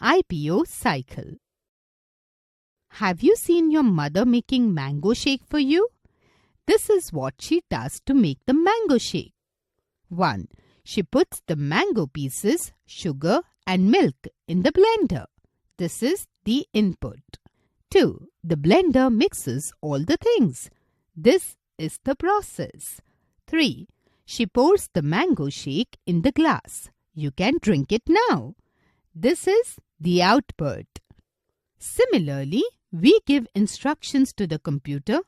IPO cycle. Have you seen your mother making mango shake for you? This is what she does to make the mango shake. 1. She puts the mango pieces, sugar and milk in the blender. This is the input. 2. The blender mixes all the things. This is the process. 3. She pours the mango shake in the glass. You can drink it now. This is the output. Similarly, we give instructions to the computer.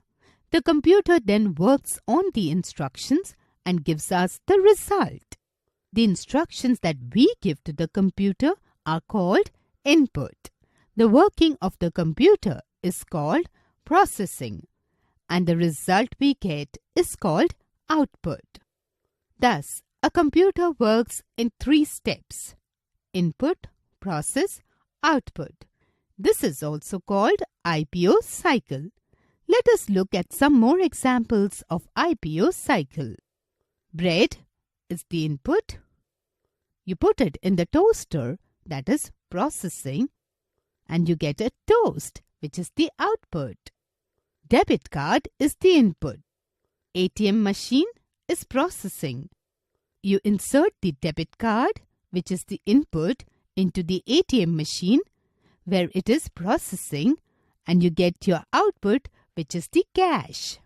The computer then works on the instructions and gives us the result. The instructions that we give to the computer are called input. The working of the computer is called processing, and the result we get is called output. Thus, a computer works in 3 steps: input, process, output. This is also called IPO cycle. Let us look at some more examples of IPO cycle. Bread is the input. You put it in the toaster, that is processing, and you get a toast, which is the output. Debit card is the input. ATM machine is processing. You insert the debit card, which is the input, into the ATM machine, where it is processing, and you get your output, which is the cash.